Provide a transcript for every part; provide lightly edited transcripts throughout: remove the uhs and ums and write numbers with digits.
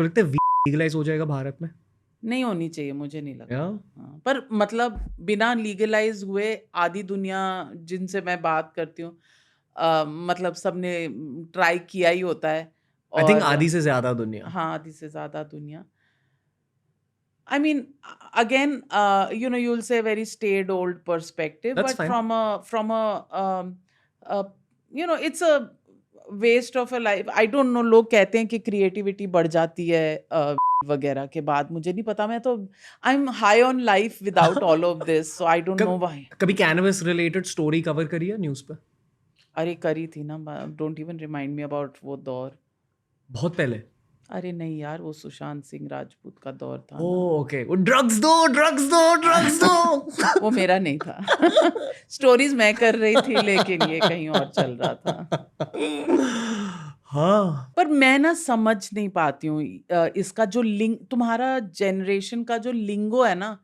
आपको लगता है लीगलाइज हो जाएगा भारत में? नहीं होनी चाहिए, मुझे नहीं लगता। या हाँ, पर मतलब बिना लीगलाइज हुए आधी दुनिया जिनसे मैं बात करती हूँ, मतलब सबने ट्राई किया ही होता है। आई थिंक और आधी से ज्यादा दुनिया। हाँ, आधी से ज्यादा दुनिया। I mean, again, you'll say very staid old perspective, that's but fine. uh, it's a waste of a life. I don't know. लोग कहते हैं कि creativity बढ़ जाती है वगैरह के बाद, मुझे नहीं पता। मैं तो I'm high on life without all of this, so I don't know why. कभी कैनवस रिलेटेड स्टोरी कवर करी है न्यूज़ पे? अरे करी थी ना, don't even remind me about वो दौर। बहुत पहले? अरे नहीं यार, वो सुशांत सिंह राजपूत का दौर था ओ ना। ओके, वो ड्रग्स दो ड्रग्स दो ड्रग्स दो. वो मेरा नहीं था। स्टोरीज मैं कर रही थी, लेकिन ये कहीं और चल रहा था। हाँ. पर मैं ना समझ नहीं पाती हूँ इसका जो लिंग, तुम्हारा जनरेशन का जो लिंगो है ना,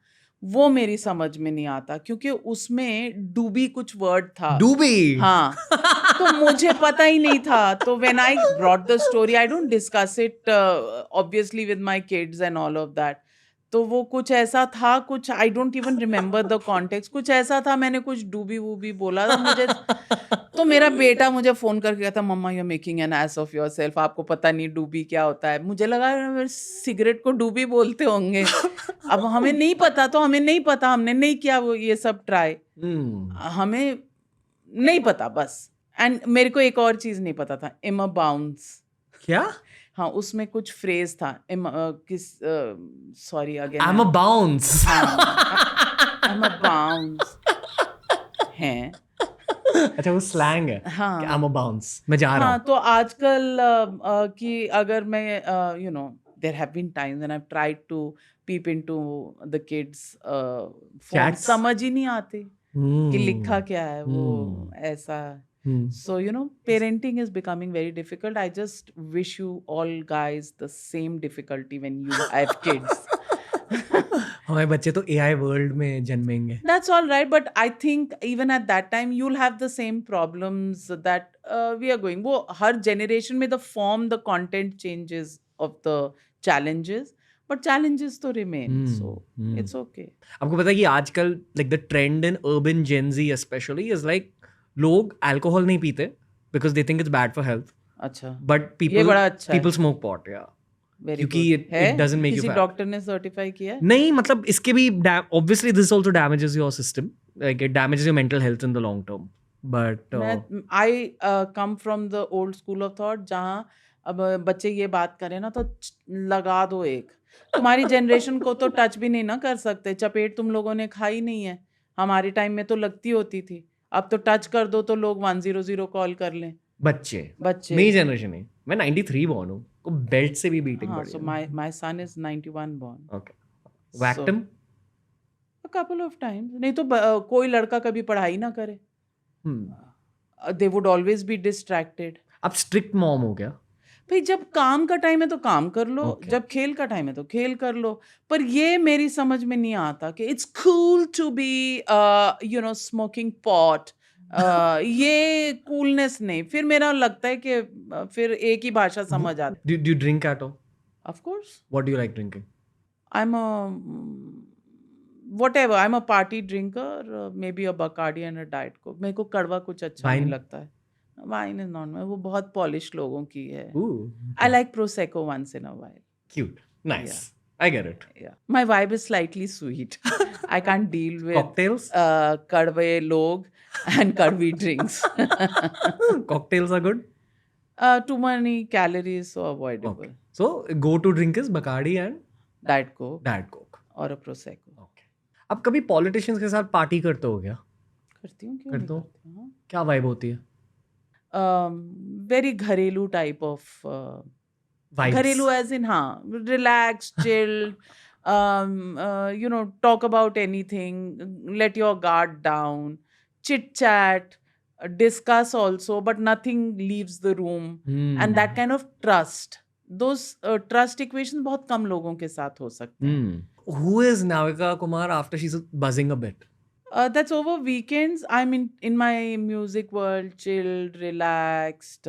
वो मेरी समझ में नहीं आता, क्योंकि उसमें डूबी कुछ वर्ड था। डूबी. हाँ, तो मुझे पता ही नहीं था। तो when I brought the story, I don't discuss it obviously with my kids and all of that. तो वो कुछ ऐसा था, कुछ I don't even remember the context, कुछ ऐसा था, मैंने कुछ डूबी वूबी बोला था मुझे। तो मेरा बेटा मुझे फोन करके कहता, mama you are making an ass of yourself, आपको पता नहीं डूबी क्या होता है। मुझे लगा सिगरेट को डूबी बोलते होंगे। अब हमें नहीं पता, तो हमें नहीं पता, हमने नहीं किया वो ये सब ट्राई, हमें नहीं पता बस। एंड मेरे को एक और चीज नहीं पता था, इम अ बाउंस। क्या? हाँ, उसमें कुछ फ्रेज था, sorry again, I'm a bounce. हाँ, इम अ बाउंस हैं। अच्छा, वो स्लैंग है. हाँ I'm a bounce. मैं जा रहा हाँ, हूँ. तो आजकल कि अगर मैं there have been times and I have tried to peep into the kids phone, Chats? समझ ही नहीं आते कि लिखा क्या है वो ऐसा। So, parenting is becoming very difficult. I just wish you all guys the same difficulty when you have kids. हमारे बच्चे तो AI वर्ल्ड में जन्मेंगे. That's all right, but I think even at that time you'll have the same problems that we are going. वो हर generation में the form, the content changes of the challenges, but challenges तो remain. So it's okay. आपको पता है कि आजकल like the trend in urban Gen Z especially is like लोग alcohol नहीं पीते because they think it's bad for health, अच्छा, but ये people बड़ा अच्छा है। smoke pot. Yeah. Very क्योंकि good. it doesn't make you किसी fat. डॉक्टर ने सर्टिफाई किया है? नहीं, मतलब इसके भी obviously this also damages your system, like it damages your mental health in the long term, but I come from the old school of thought, जहाँ अब बच्चे ये बात करें ना तो लगा दो एक। तुम्हारी जनरेशन को तो टच भी नहीं ना कर सकते, चपेट तुम लोगों ने खाई नहीं है। हमारे टाइम में तो लगती होती थी, अब तो टच कर दो तो लोग 100 कॉल कर लें। बच्चे बच्चे मेरी जनरेशन नहीं, मैं 93 born हूँ, को बेल्ट से भी बीटिंग हाँ, पड़ी so है. my son is 91 born. Okay. Whacked him? A couple of times. नहीं तो कोई लड़का कभी पढ़ाई ना करे, they would always be distracted. आप स्ट्रिक्ट मॉम हो गया? भाई जब काम का टाइम है तो काम कर लो, Okay. जब खेल का टाइम है तो खेल कर लो। पर ये मेरी समझ में नहीं आता कि it's cool to be smoking pot, ये कूलनेस नहीं। फिर मेरा लगता है कि फिर एक ही भाषा समझ आती। Do you drink at all? Of course What do you like drinking? I am whatever, I'm a party drinker, maybe a Bacardi and a Diet Coke. मेरे को कड़वा कुछ अच्छा नहीं Wine? लगता है। वाइन इज नॉट, वो बहुत पॉलिश लोगों की है। Ooh, I like prosecco once in a while. cute. Nice. Yeah. I get it. Yeah. My vibe is slightly sweet. I can't deal with Cocktails? कड़वे लोग and kadvi drinks. Cocktails are good? Too many calories, so avoidable. Okay. So, go-to drink is Bacardi and Diet Coke Diet Coke. और a Prosecco. Okay. आप कभी politicians के साथ party करते हो क्या? करती हूँ, क्यों करते नहीं हो? करती हूँ? क्या वाइब होती है? Very घरेलू type of Vibes. घरेलू as in हाँ, relaxed, chilled, talk about anything, let your guard down, chit chat, discuss also, but nothing leaves the room, and that kind of trust. Those trust equations बहुत कम लोगों के साथ हो सकते हैं. Who is Navika Kumar after she's buzzing a bit? That's over weekends. I'm in my music world, chilled, relaxed.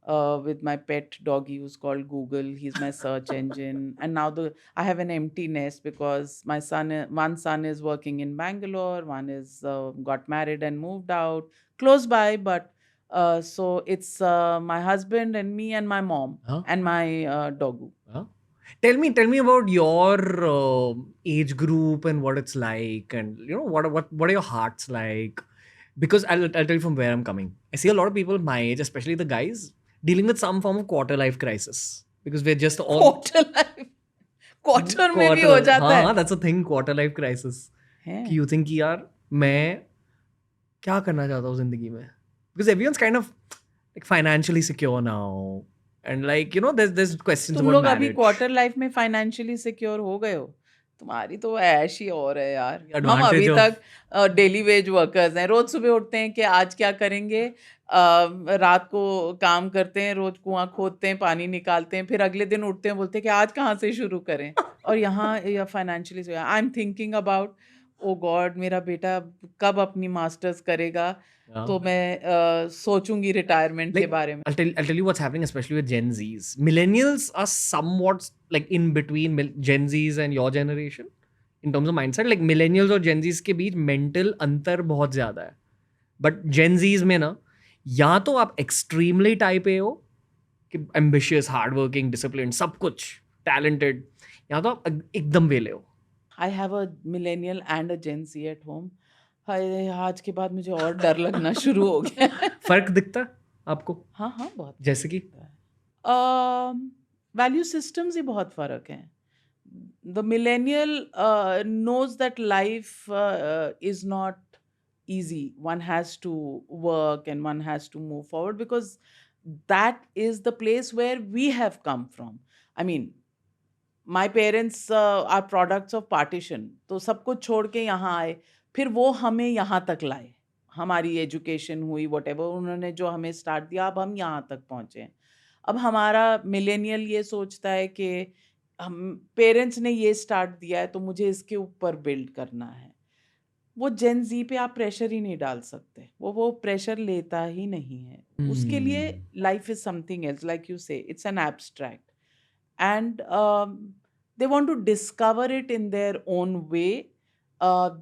with my pet doggy who's called Google. He's my search engine. And now I have an empty nest because one son is working in Bangalore, one is got married and moved out close by, but so it's my husband and me and my mom Huh? and my doggo. Huh? Tell me about your age group and what it's like, and what are your hearts like? Because I'll tell you from where I'm coming. I see a lot of people my age, especially the guys, dealing with some form of quarter life crisis because we're just all Quarter life, quarter में भी हो जाता हाँ है that's a thing, quarter life crisis. हैं? कि you think कि यार मैं क्या करना चाहता हूँ जिंदगी में, because everyone's kind of like financially secure now, and like there's questions तुम about लोग अभी marriage. क्वार्टर लाइफ में फाइनेंशियली सिक्योर हो गए हो? तुम्हारी तो ऐश ही और है यार। हम Advantage अभी of तक डेली वेज वर्कर्स हैं। रोज सुबह उठते हैं कि आज क्या करेंगे, रात को काम करते हैं, रोज कुआं खोदते हैं, पानी निकालते हैं, फिर अगले दिन उठते हैं बोलते हैं कि आज कहाँ से शुरू करें। और यहाँ financially I am thinking about, oh God, मेरा बेटा कब अपनी मास्टर्स करेगा, तो मैं सोचूंगी रिटायरमेंट के like बारे में। I'll tell you what's happening, especially with Gen Zs. Millennials are somewhat like in between Gen Zs and your generation in terms of mindset. Like millennials और Gen Zs के बीच mental अंतर बहुत ज्यादा है. But Gen Zs में ना, या तो आप extremely type A हो कि ambitious, hardworking, disciplined, सब कुछ talented, या तो आप एकदम वेले हो. I have a millennial and a Gen Z at home. हाय, आज के बाद मुझे और डर लगना शुरू हो गया है। फर्क दिखता है आपको? हाँ हाँ, बहुत जैसे कि वैल्यू सिस्टम्स ही बहुत फर्क हैं। The millennial knows that life is not easy. One has to work and one has to move forward because that is the place where we have come from. I mean, my parents are products of partition. तो सब कुछ छोड़ के यहाँ आए, फिर वो हमें यहाँ तक लाए, हमारी एजुकेशन हुई, whatever उन्होंने जो हमें स्टार्ट दिया, अब हम यहाँ तक पहुँचे हैं। अब हमारा मिलेनियल ये सोचता है कि हम पेरेंट्स ने ये स्टार्ट दिया है तो मुझे इसके ऊपर बिल्ड करना है। वो जेन जी पे आप प्रेशर ही नहीं डाल सकते, वो प्रेशर लेता ही नहीं है। उसके लिए life is something else, like you say it's an abstract, and they want to discover it in their own way.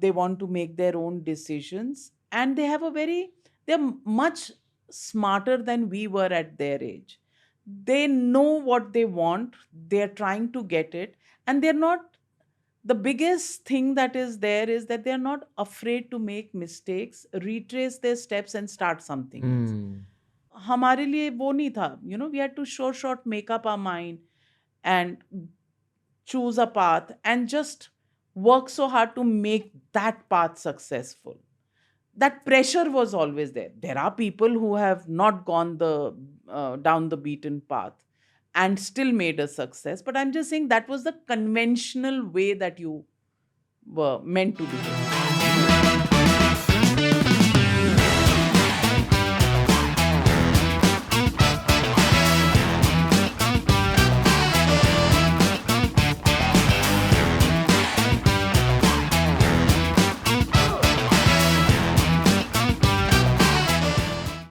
They want to make their own decisions, and they're much smarter than we were at their age. They know what they want, they're trying to get it, and they're not, the biggest thing that is there is that they're not afraid to make mistakes, retrace their steps and start something else. हमारे लिए वो नहीं था, we had to short make up our mind and choose a path and just work so hard to make that path successful. That pressure was always there. There are people who have not gone down the beaten path and still made a success, but I'm just saying that was the conventional way that you were meant to do it.